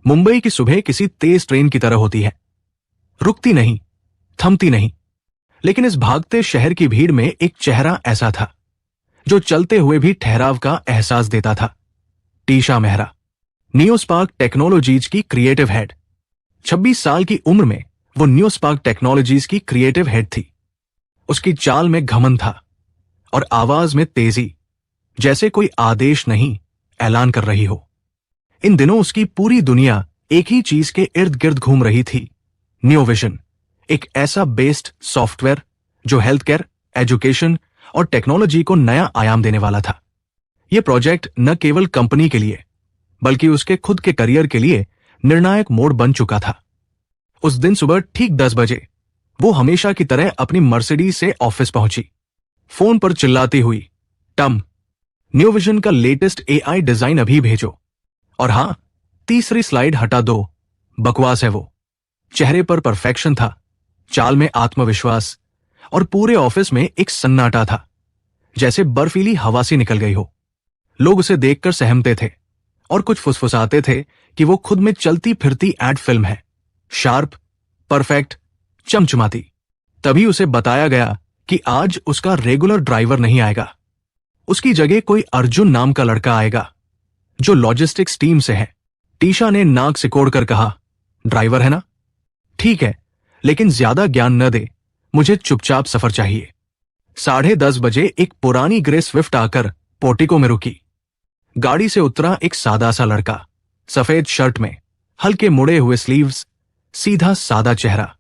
मुंबई की सुबह किसी तेज ट्रेन की तरह होती है, रुकती नहीं, थमती नहीं। लेकिन इस भागते शहर की भीड़ में एक चेहरा ऐसा था जो चलते हुए भी ठहराव का एहसास देता था। टीशा मेहरा, न्यूस्पार्क टेक्नोलॉजीज की क्रिएटिव हेड। 26 साल की उम्र में वो न्यूस्पार्क टेक्नोलॉजीज की क्रिएटिव हेड थी। उसकी चाल में घमंड था और आवाज में तेजी, जैसे कोई आदेश नहीं, ऐलान कर रही हो। इन दिनों उसकी पूरी दुनिया एक ही चीज के इर्द गिर्द घूम रही थी, न्यूविजन, एक ऐसा बेस्ड सॉफ्टवेयर जो हेल्थ केयर, एजुकेशन और टेक्नोलॉजी को नया आयाम देने वाला था। यह प्रोजेक्ट न केवल कंपनी के लिए बल्कि उसके खुद के करियर के लिए निर्णायक मोड़ बन चुका था। उस दिन सुबह ठीक 10 बजे वो हमेशा की तरह अपनी मर्सिडीज से ऑफिस पहुंची, फोन पर चिल्लाती हुई, टम, न्यूविजन का लेटेस्ट एआई डिजाइन अभी भेजो। और हां, तीसरी स्लाइड हटा दो, बकवास है वो। चेहरे पर परफेक्शन था, चाल में आत्मविश्वास, और पूरे ऑफिस में एक सन्नाटा था, जैसे बर्फीली हवा सी निकल गई हो। लोग उसे देखकर सहमते थे और कुछ फुसफुसाते थे कि वो खुद में चलती फिरती एड फिल्म है, शार्प, परफेक्ट, चमचमाती। तभी उसे बताया गया कि आज उसका रेगुलर ड्राइवर नहीं आएगा, उसकी जगह कोई अर्जुन नाम का लड़का आएगा जो लॉजिस्टिक्स टीम से है। टीशा ने नाक सिकोड़कर कहा, ड्राइवर है ना? ठीक है, लेकिन ज्यादा ज्ञान न दे, मुझे चुपचाप सफर चाहिए। 10:30 बजे एक पुरानी ग्रे स्विफ्ट आकर पोर्टिको में रुकी। गाड़ी से उतरा एक सादा सा लड़का, सफेद शर्ट में, हल्के मुड़े हुए स्लीव्स, सीधा सादा चेहरा,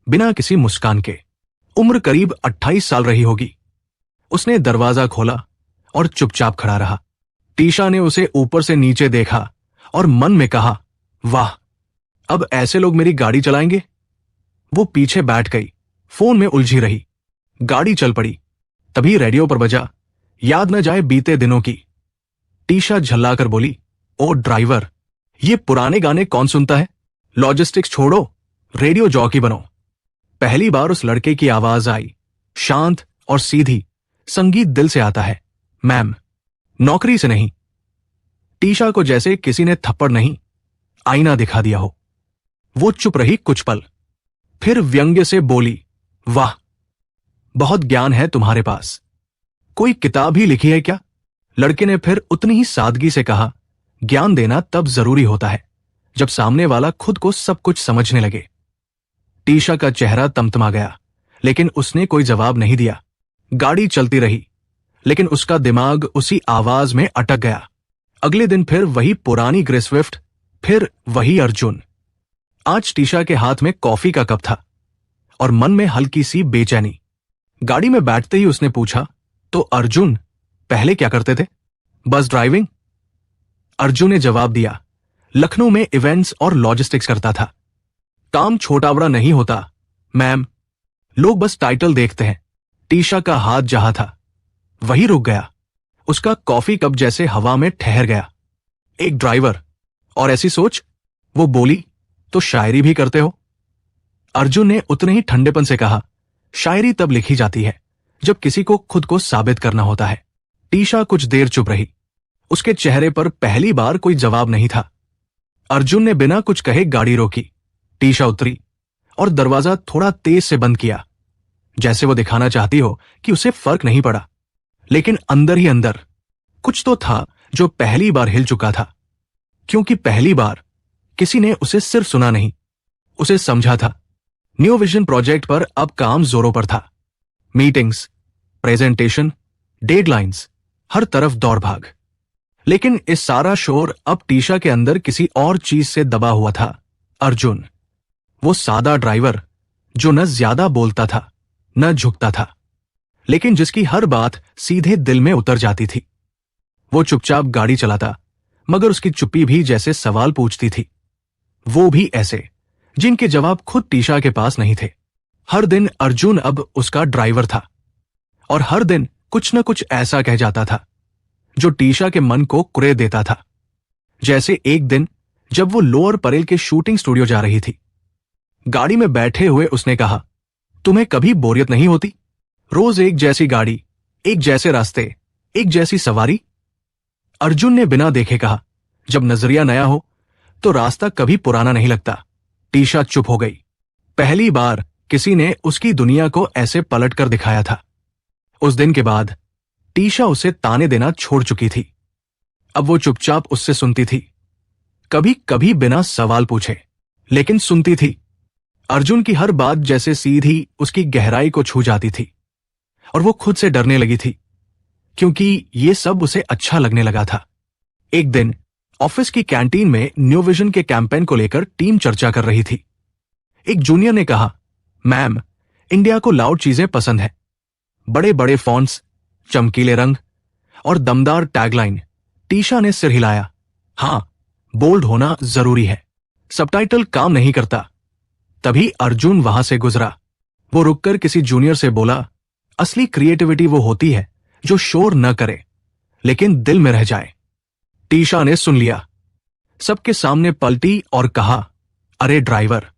बिना किसी मुस्कान के। उम्र करीब 28 साल रही होगी। उसने दरवाजा खोला और चुपचाप खड़ा रहा। टीशा ने उसे ऊपर से नीचे देखा और मन में कहा, वाह, अब ऐसे लोग मेरी गाड़ी चलाएंगे। वो पीछे बैठ गई, फोन में उलझी रही। गाड़ी चल पड़ी। तभी रेडियो पर बजा, याद न जाए बीते दिनों की। टीशा झल्लाकर बोली, ओ ड्राइवर, ये पुराने गाने कौन सुनता है? लॉजिस्टिक्स छोड़ो, रेडियो जॉकी बनो। पहली बार उस लड़के की आवाज आई, शांत और सीधी। संगीत दिल से आता है, मैम, नौकरी से नहीं। टीशा को जैसे किसी ने थप्पड़ नहीं, आईना दिखा दिया हो। वो चुप रही कुछ पल, फिर व्यंग्य से बोली, वाह, बहुत ज्ञान है तुम्हारे पास। कोई किताब ही लिखी है क्या? लड़के ने फिर उतनी ही सादगी से कहा, ज्ञान देना तब जरूरी होता है जब सामने वाला खुद को सब कुछ समझने लगे। टीशा का चेहरा तमतमा गया, लेकिन उसने कोई जवाब नहीं दिया। गाड़ी चलती रही, लेकिन उसका दिमाग उसी आवाज में अटक गया। अगले दिन फिर वही पुरानी ग्रे स्विफ्ट, फिर वही अर्जुन। आज टीशा के हाथ में कॉफी का कप था और मन में हल्की सी बेचैनी। गाड़ी में बैठते ही उसने पूछा, तो अर्जुन पहले क्या करते थे? बस ड्राइविंग। अर्जुन ने जवाब दिया, लखनऊ में इवेंट्स और लॉजिस्टिक्स करता था। काम छोटा बड़ा नहीं होता मैम, लोग बस टाइटल देखते हैं। टीशा का हाथ जहां था वही रुक गया। उसका कॉफी कप जैसे हवा में ठहर गया। एक ड्राइवर और ऐसी सोच? वो बोली, तो शायरी भी करते हो? अर्जुन ने उतने ही ठंडेपन से कहा, शायरी तब लिखी जाती है जब किसी को खुद को साबित करना होता है। टीशा कुछ देर चुप रही। उसके चेहरे पर पहली बार कोई जवाब नहीं था। अर्जुन ने बिना कुछ कहे गाड़ी रोकी। टीशा उतरी और दरवाजा थोड़ा तेज से बंद किया, जैसे वो दिखाना चाहती हो कि उसे फर्क नहीं पड़ा। लेकिन अंदर ही अंदर कुछ तो था जो पहली बार हिल चुका था, क्योंकि पहली बार किसी ने उसे सिर्फ सुना नहीं, उसे समझा था। न्यूविजन प्रोजेक्ट पर अब काम जोरों पर था। मीटिंग्स, प्रेजेंटेशन, डेडलाइंस, हर तरफ दौड़ भाग। लेकिन इस सारा शोर अब टीशा के अंदर किसी और चीज से दबा हुआ था। अर्जुन, वो सादा ड्राइवर जो न ज्यादा बोलता था न झुकता था, लेकिन जिसकी हर बात सीधे दिल में उतर जाती थी। वो चुपचाप गाड़ी चलाता, मगर उसकी चुप्पी भी जैसे सवाल पूछती थी, वो भी ऐसे जिनके जवाब खुद टीशा के पास नहीं थे। हर दिन अर्जुन अब उसका ड्राइवर था और हर दिन कुछ न कुछ ऐसा कह जाता था जो टीशा के मन को कुरे देता था। जैसे एक दिन जब वो लोअर परेल के शूटिंग स्टूडियो जा रही थी। गाड़ी में बैठे हुए उसने कहा, तुम्हें कभी बोरियत नहीं होती? रोज एक जैसी गाड़ी, एक जैसे रास्ते, एक जैसी सवारी? अर्जुन ने बिना देखे कहा, जब नजरिया नया हो तो रास्ता कभी पुराना नहीं लगता। टीशा चुप हो गई। पहली बार किसी ने उसकी दुनिया को ऐसे पलट कर दिखाया था। उस दिन के बाद टीशा उसे ताने देना छोड़ चुकी थी। अब वो चुपचाप उससे सुनती थी, कभी कभी बिना सवाल पूछे, लेकिन सुनती थी। अर्जुन की हर बात जैसे सीधी उसकी गहराई को छू जाती थी और वो खुद से डरने लगी थी, क्योंकि ये सब उसे अच्छा लगने लगा था। एक दिन ऑफिस की कैंटीन में न्यू विजन के कैंपेन को लेकर टीम चर्चा कर रही थी। एक जूनियर ने कहा, मैम, इंडिया को लाउड चीजें पसंद है, बड़े बड़े फॉन्ट्स, चमकीले रंग और दमदार टैगलाइन। टीशा ने सिर हिलाया, हां, बोल्ड होना जरूरी है, सबटाइटल काम नहीं करता। तभी अर्जुन वहां से गुजरा। वो रुककर किसी जूनियर से बोला, असली क्रिएटिविटी वो होती है जो शोर न करे लेकिन दिल में रह जाए। टीशा ने सुन लिया, सबके सामने पलटी और कहा, अरे ड्राइवर,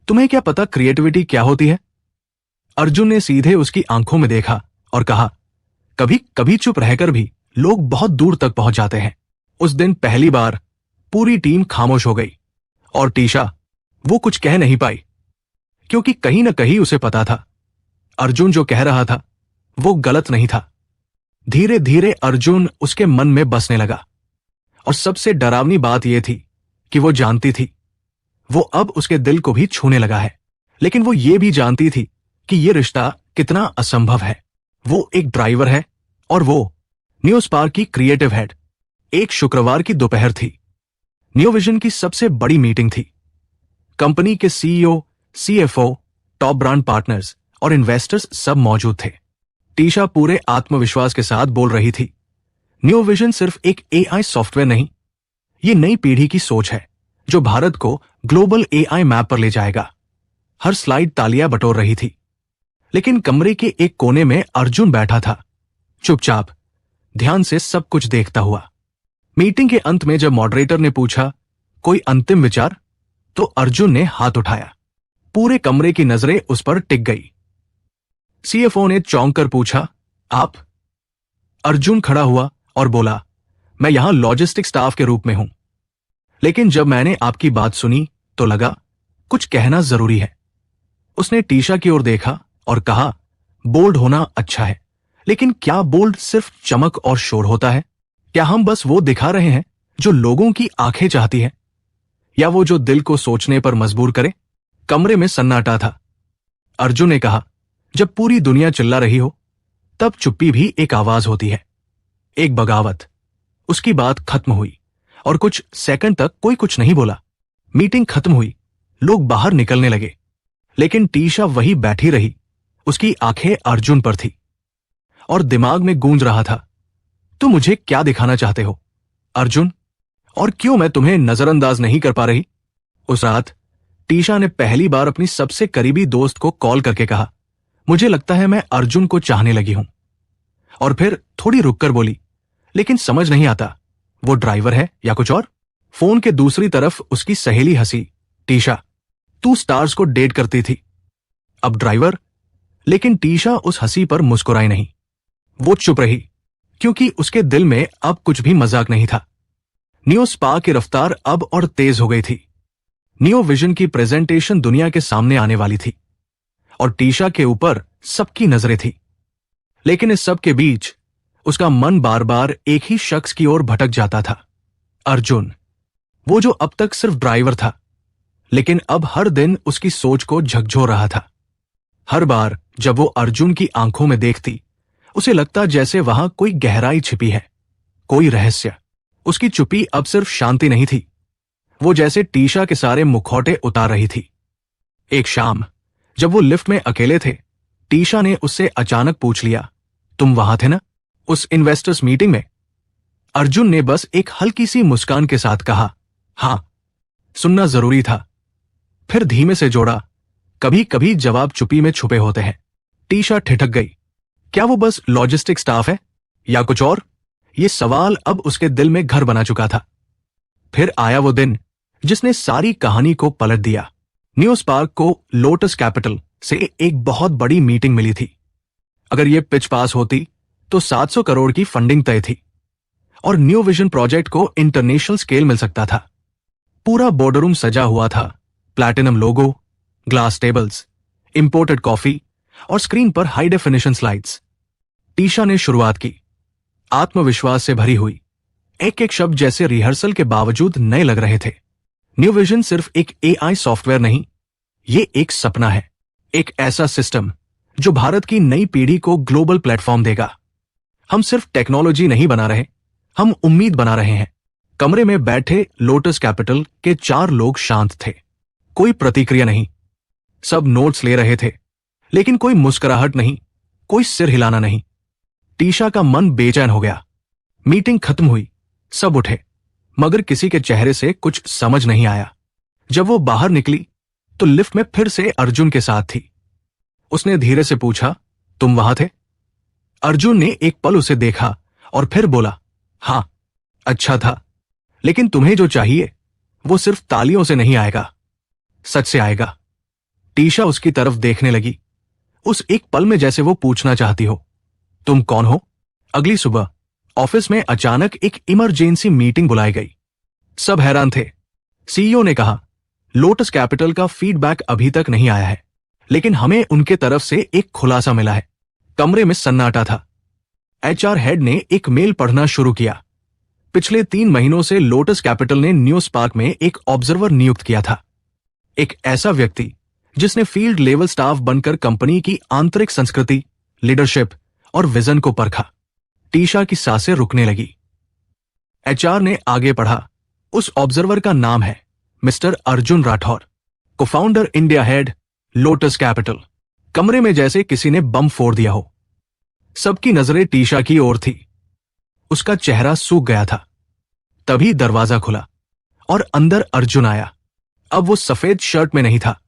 तुम्हें क्या पता क्रिएटिविटी क्या होती है? अर्जुन ने सीधे उसकी आंखों में देखा और कहा, कभी कभी चुप रहकर भी लोग बहुत दूर तक पहुंच जाते हैं। उस दिन पहली बार पूरी टीम खामोश हो गई और टीशा, वो कुछ कह नहीं पाई, क्योंकि कहीं न कहीं उसे पता था अर्जुन जो कह रहा था वो गलत नहीं था। धीरे धीरे अर्जुन उसके मन में बसने लगा और सबसे डरावनी बात यह थी कि वो जानती थी वो अब उसके दिल को भी छूने लगा है। लेकिन वो ये भी जानती थी कि ये रिश्ता कितना असंभव है। वो एक ड्राइवर है और वो न्यू स्पार्क की क्रिएटिव हेड। एक शुक्रवार की दोपहर थी। न्यू विजन की सबसे बड़ी मीटिंग थी। कंपनी के CEO, CFO, top brand partners और इन्वेस्टर्स सब मौजूद थे। टीशा पूरे आत्मविश्वास के साथ बोल रही थी, न्यू विजन सिर्फ एक एआई सॉफ्टवेयर नहीं, ये नई पीढ़ी की सोच है जो भारत को ग्लोबल एआई मैप पर ले जाएगा। हर स्लाइड तालियां बटोर रही थी, लेकिन कमरे के एक कोने में अर्जुन बैठा था, चुपचाप, ध्यान से सब कुछ देखता हुआ। मीटिंग के अंत में जब मॉडरेटर ने पूछा, कोई अंतिम विचार, तो अर्जुन ने हाथ उठाया। पूरे कमरे की नजरें उस पर टिक गई। सीएफओ ने चौंक कर पूछा, आप? अर्जुन खड़ा हुआ और बोला, मैं यहां लॉजिस्टिक स्टाफ के रूप में हूं, लेकिन जब मैंने आपकी बात सुनी तो लगा कुछ कहना जरूरी है। उसने टीशा की ओर देखा और कहा, बोल्ड होना अच्छा है, लेकिन क्या बोल्ड सिर्फ चमक और शोर होता है? क्या हम बस वो दिखा रहे हैं जो लोगों की आंखें चाहती हैं, या वो जो दिल को सोचने पर मजबूर करे? कमरे में सन्नाटा था। अर्जुन ने कहा, जब पूरी दुनिया चिल्ला रही हो तब चुप्पी भी एक आवाज होती है, एक बगावत। उसकी बात खत्म हुई और कुछ सेकंड तक कोई कुछ नहीं बोला। मीटिंग खत्म हुई, लोग बाहर निकलने लगे, लेकिन टीशा वही बैठी रही। उसकी आंखें अर्जुन पर थी और दिमाग में गूंज रहा था, तुम मुझे क्या दिखाना चाहते हो अर्जुन, और क्यों मैं तुम्हें नजरअंदाज नहीं कर पा रही? उस रात टीशा ने पहली बार अपनी सबसे करीबी दोस्त को कॉल करके कहा, मुझे लगता है मैं अर्जुन को चाहने लगी हूं। और फिर थोड़ी रुककर बोली, लेकिन समझ नहीं आता वो ड्राइवर है या कुछ और। फोन के दूसरी तरफ उसकी सहेली हंसी, टीशा, तू स्टार्स को डेट करती थी, अब ड्राइवर? लेकिन टीशा उस हंसी पर मुस्कुराई नहीं। वो चुप रही, क्योंकि उसके दिल में अब कुछ भी मजाक नहीं था। न्यू स्पार्क की रफ्तार अब और तेज हो गई थी। न्यू विजन की प्रेजेंटेशन दुनिया के सामने आने वाली थी और टीशा के ऊपर सबकी नजरें थी। लेकिन इस सब के बीच उसका मन बार बार एक ही शख्स की ओर भटक जाता था, अर्जुन। वो जो अब तक सिर्फ ड्राइवर था, लेकिन अब हर दिन उसकी सोच को झकझोर रहा था। हर बार जब वो अर्जुन की आंखों में देखती, उसे लगता जैसे वहां कोई गहराई छिपी है, कोई रहस्य। उसकी चुप्पी अब सिर्फ शांति नहीं थी, वो जैसे टीशा के सारे मुखौटे उतार रही थी। एक शाम जब वो लिफ्ट में अकेले थे, टीशा ने उससे अचानक पूछ लिया, तुम वहां थे ना उस इन्वेस्टर्स मीटिंग में? अर्जुन ने बस एक हल्की सी मुस्कान के साथ कहा, हां, सुनना जरूरी था। फिर धीमे से जोड़ा, कभी कभी जवाब चुप्पी में छुपे होते हैं। टीशा ठिठक गई, क्या वो बस लॉजिस्टिक स्टाफ है या कुछ और? ये सवाल अब उसके दिल में घर बना चुका था। फिर आया वो दिन जिसने सारी कहानी को पलट दिया। न्यू स्पार्क को लोटस कैपिटल से एक बहुत बड़ी मीटिंग मिली थी। अगर ये पिच पास होती तो 700 करोड़ की फंडिंग तय थी और न्यू विजन प्रोजेक्ट को इंटरनेशनल स्केल मिल सकता था। पूरा बोर्डरूम सजा हुआ था, प्लैटिनम लोगो, ग्लास टेबल्स, इंपोर्टेड कॉफी और स्क्रीन पर हाई डेफिनेशन स्लाइड्स। टीशा ने शुरुआत की, आत्मविश्वास से भरी हुई। एक एक शब्द जैसे रिहर्सल के बावजूद नए लग रहे थे। न्यू विजन सिर्फ एक एआई सॉफ्टवेयर नहीं, ये एक सपना है, एक ऐसा सिस्टम जो भारत की नई पीढ़ी को ग्लोबल प्लेटफॉर्म देगा। हम सिर्फ टेक्नोलॉजी नहीं बना रहे, हम उम्मीद बना रहे हैं। कमरे में बैठे लोटस कैपिटल के 4 लोग शांत थे। कोई प्रतिक्रिया नहीं, सब नोट्स ले रहे थे, लेकिन कोई मुस्कुराहट नहीं, कोई सिर हिलाना नहीं। टीशा का मन बेचैन हो गया। मीटिंग खत्म हुई, सब उठे, मगर किसी के चेहरे से कुछ समझ नहीं आया। जब वो बाहर निकली तो लिफ्ट में फिर से अर्जुन के साथ थी। उसने धीरे से पूछा, तुम वहां थे? अर्जुन ने एक पल उसे देखा और फिर बोला, हां, अच्छा था, लेकिन तुम्हें जो चाहिए वो सिर्फ तालियों से नहीं आएगा, सच से आएगा। टीशा उसकी तरफ देखने लगी, उस एक पल में जैसे वो पूछना चाहती हो, तुम कौन हो? अगली सुबह ऑफिस में अचानक एक इमरजेंसी मीटिंग बुलाई गई। सब हैरान थे। सीईओ ने कहा, लोटस कैपिटल का फीडबैक अभी तक नहीं आया है, लेकिन हमें उनके तरफ से एक खुलासा मिला है। कमरे में सन्नाटा था। एचआर हेड ने एक मेल पढ़ना शुरू किया। पिछले 3 महीनों से लोटस कैपिटल ने न्यूज पार्क में एक ऑब्जर्वर नियुक्त किया था, एक ऐसा व्यक्ति जिसने फील्ड लेवल स्टाफ बनकर कंपनी की आंतरिक संस्कृति, लीडरशिप और विजन को परखा। टीशा की सांसें रुकने लगी। एचआर ने आगे पढ़ा, उस ऑब्जर्वर का नाम है mister Arjun Rathore, co-founder, India head, lotus capital. कमरे में जैसे किसी ने बम फोड़ दिया हो। सबकी नजरें टीशा की ओर थी। उसका चेहरा सूख गया था। तभी दरवाजा खुला और अंदर अर्जुन आया। अब वो सफेद शर्ट में नहीं था,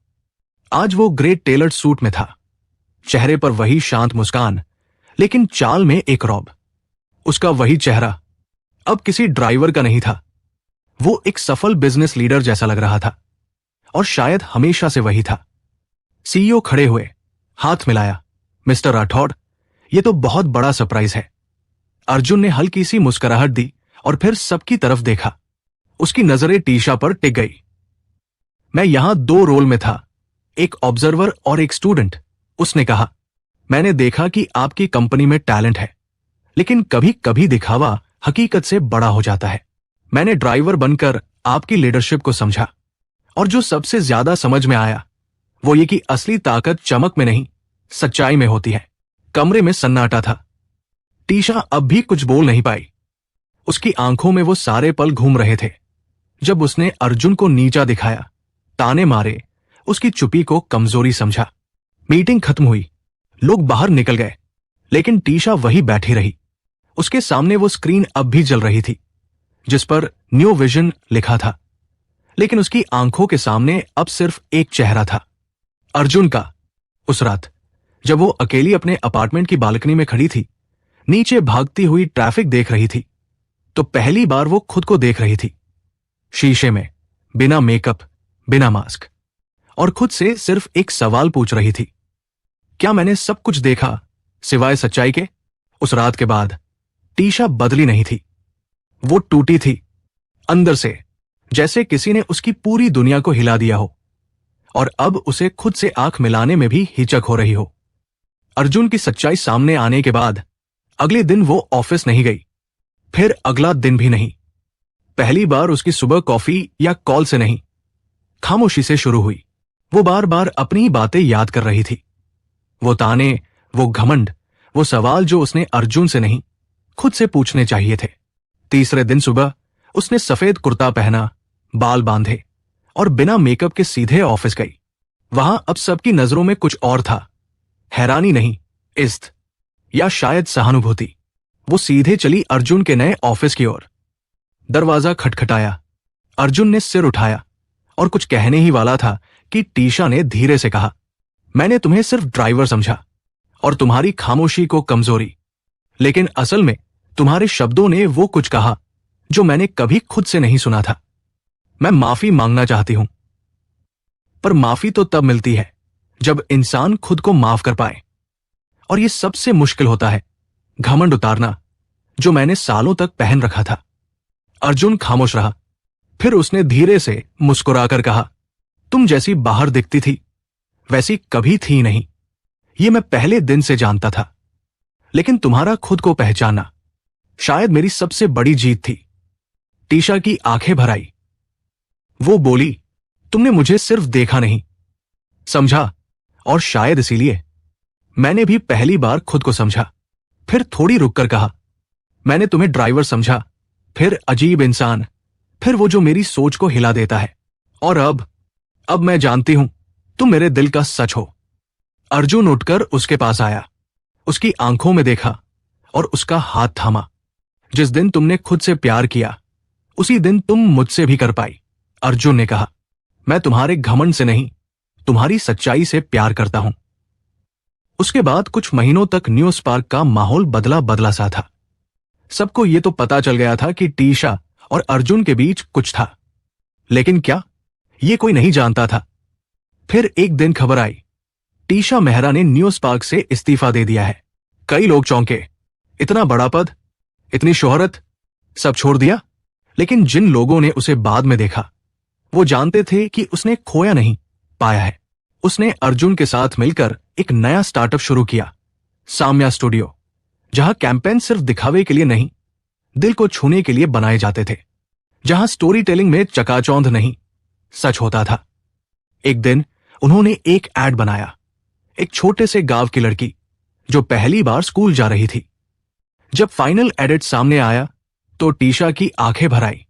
आज वो ग्रे टेलर्ड सूट में था। चेहरे पर वही शांत मुस्कान, लेकिन चाल में एक रौब। उसका वही चेहरा अब किसी ड्राइवर का नहीं था, वो एक सफल बिजनेस लीडर जैसा लग रहा था, और शायद हमेशा से वही था। सीईओ खड़े हुए, हाथ मिलाया, मिस्टर राठौड़, ये तो बहुत बड़ा सरप्राइज है। अर्जुन ने हल्की सी मुस्कुराहट दी और फिर सबकी तरफ देखा। उसकी नजरें टीशा पर टिक गई। मैं यहां 2 रोल में था, एक ऑब्जर्वर और एक स्टूडेंट। उसने कहा, मैंने देखा कि आपकी कंपनी में टैलेंट है, लेकिन कभी कभी दिखावा हकीकत से बड़ा हो जाता है। मैंने ड्राइवर बनकर आपकी लीडरशिप को समझा, और जो सबसे ज्यादा समझ में आया वो ये कि असली ताकत चमक में नहीं, सच्चाई में होती है। कमरे में सन्नाटा था। टीशा अब भी कुछ बोल नहीं पाई। उसकी आंखों में वो सारे पल घूम रहे थे जब उसने अर्जुन को नीचा दिखाया, ताने मारे, उसकी चुप्पी को कमजोरी समझा। मीटिंग खत्म हुई, लोग बाहर निकल गए, लेकिन टीशा वही बैठी रही। उसके सामने वो स्क्रीन अब भी जल रही थी जिस पर न्यू विजन लिखा था, लेकिन उसकी आंखों के सामने अब सिर्फ एक चेहरा था, अर्जुन का। उस रात जब वो अकेली अपने अपार्टमेंट की बालकनी में खड़ी थी, नीचे भागती हुई ट्रैफिक देख रही थी, तो पहली बार वो खुद को देख रही थी, शीशे में, बिना मेकअप, बिना मास्क, और खुद से सिर्फ एक सवाल पूछ रही थी, क्या मैंने सब कुछ देखा सिवाय सच्चाई के? उस रात के बाद टीशा बदली नहीं थी, वो टूटी थी अंदर से, जैसे किसी ने उसकी पूरी दुनिया को हिला दिया हो, और अब उसे खुद से आंख मिलाने में भी हिचक हो रही हो। अर्जुन की सच्चाई सामने आने के बाद अगले दिन वो ऑफिस नहीं गई, फिर अगला दिन भी नहीं। पहली बार उसकी सुबह कॉफी या कॉल से नहीं, खामोशी से शुरू हुई। वो बार बार अपनी बातें याद कर रही थी, वो ताने, वो घमंड, वो सवाल जो उसने अर्जुन से नहीं, खुद से पूछने चाहिए थे। तीसरे दिन सुबह उसने सफेद कुर्ता पहना, बाल बांधे और बिना मेकअप के सीधे ऑफिस गई। वहां अब सबकी नजरों में कुछ और था, हैरानी नहीं, इज्जत या शायद सहानुभूति। वो सीधे चली अर्जुन के नए ऑफिस की ओर। दरवाजा खटखटाया, अर्जुन ने सिर उठाया और कुछ कहने ही वाला था कि टीशा ने धीरे से कहा, मैंने तुम्हें सिर्फ ड्राइवर समझा और तुम्हारी खामोशी को कमजोरी, लेकिन असल में तुम्हारे शब्दों ने वो कुछ कहा जो मैंने कभी खुद से नहीं सुना था। मैं माफी मांगना चाहती हूं, पर माफी तो तब मिलती है जब इंसान खुद को माफ कर पाए, और ये सबसे मुश्किल होता है, घमंड उतारना जो मैंने सालों तक पहन रखा था। अर्जुन खामोश रहा, फिर उसने धीरे से मुस्कुराकर कहा, तुम जैसी बाहर दिखती थी वैसी कभी थी नहीं। ये मैं पहले दिन से जानता था, लेकिन तुम्हारा खुद को पहचानना शायद मेरी सबसे बड़ी जीत थी। टीशा की आंखें भर आई। वो बोली, तुमने मुझे सिर्फ देखा नहीं, समझा, और शायद इसीलिए मैंने भी पहली बार खुद को समझा। फिर थोड़ी रुककर कहा, मैंने तुम्हें ड्राइवर समझा, फिर अजीब इंसान, फिर वो जो मेरी सोच को हिला देता है, और अब मैं जानती हूं तुम मेरे दिल का सच हो। अर्जुन उठकर उसके पास आया, उसकी आंखों में देखा और उसका हाथ थामा। जिस दिन तुमने खुद से प्यार किया उसी दिन तुम मुझसे भी कर पाई। अर्जुन ने कहा, मैं तुम्हारे घमंड से नहीं, तुम्हारी सच्चाई से प्यार करता हूं। उसके बाद कुछ महीनों तक न्यू स्पार्क का माहौल बदला बदला सा था। सबको यह तो पता चल गया था कि टीशा और अर्जुन के बीच कुछ था, लेकिन क्या, ये कोई नहीं जानता था। फिर एक दिन खबर आई, टीशा मेहरा ने न्यू स्पार्क से इस्तीफा दे दिया है। कई लोग चौंके, इतना बड़ा पद, इतनी शोहरत, सब छोड़ दिया। लेकिन जिन लोगों ने उसे बाद में देखा वो जानते थे कि उसने खोया नहीं, पाया है। उसने अर्जुन के साथ मिलकर एक नया स्टार्टअप शुरू किया, साम्या स्टूडियो, जहां कैंपेन सिर्फ दिखावे के लिए नहीं, दिल को छूने के लिए बनाए जाते थे, जहां स्टोरी टेलिंग में चकाचौंध नहीं, सच होता था। एक दिन उन्होंने एक एड बनाया, एक छोटे से गांव की लड़की जो पहली बार स्कूल जा रही थी। जब फाइनल एडिट सामने आया तो टीशा की आंखें भर आई।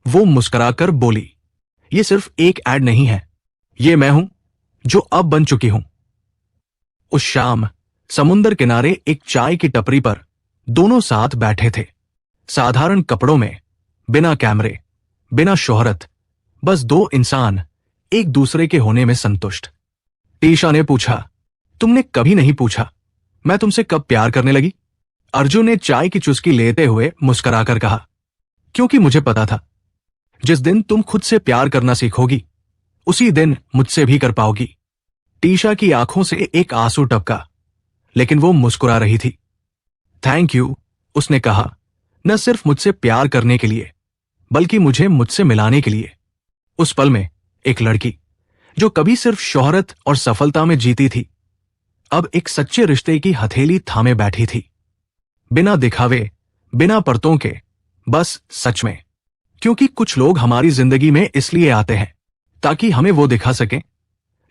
वो मुस्कुराकर बोली, ये सिर्फ एक एड नहीं है, ये मैं हूं जो अब बन चुकी हूं। उस शाम समुंदर किनारे एक चाय की टपरी पर दोनों साथ बैठे थे, साधारण कपड़ों में, बिना कैमरे, बिना शोहरत, बस दो इंसान एक दूसरे के होने में संतुष्ट। टीशा ने पूछा, तुमने कभी नहीं पूछा मैं तुमसे कब प्यार करने लगी? अर्जुन ने चाय की चुस्की लेते हुए मुस्कुराकर कहा, क्योंकि मुझे पता था जिस दिन तुम खुद से प्यार करना सीखोगी उसी दिन मुझसे भी कर पाओगी। टीशा की आंखों से एक आंसू टपका, लेकिन वो मुस्कुरा रही थी। थैंक यू, उसने कहा, न सिर्फ मुझसे प्यार करने के लिए बल्कि मुझे मुझसे मिलाने के लिए। उस पल में एक लड़की जो कभी सिर्फ शोहरत और सफलता में जीती थी, अब एक सच्चे रिश्ते की हथेली थामे बैठी थी, बिना दिखावे, बिना परतों के, बस सच में। क्योंकि कुछ लोग हमारी जिंदगी में इसलिए आते हैं ताकि हमें वो दिखा सकें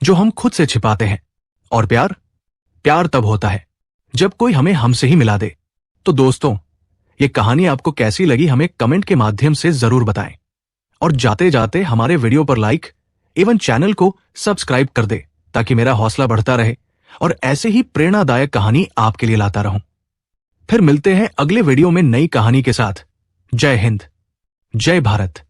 जो हम खुद से छिपाते हैं। और प्यार तब होता है जब कोई हमें हमसे ही मिला दे। तो दोस्तों, ये कहानी आपको कैसी लगी हमें कमेंट के माध्यम से जरूर बताएं, और जाते जाते हमारे वीडियो पर लाइक एवं चैनल को सब्सक्राइब कर दे ताकि मेरा हौसला बढ़ता रहे और ऐसे ही प्रेरणादायक कहानी आपके लिए लाता रहूं। फिर मिलते हैं अगले वीडियो में नई कहानी के साथ। जय हिंद, जय भारत।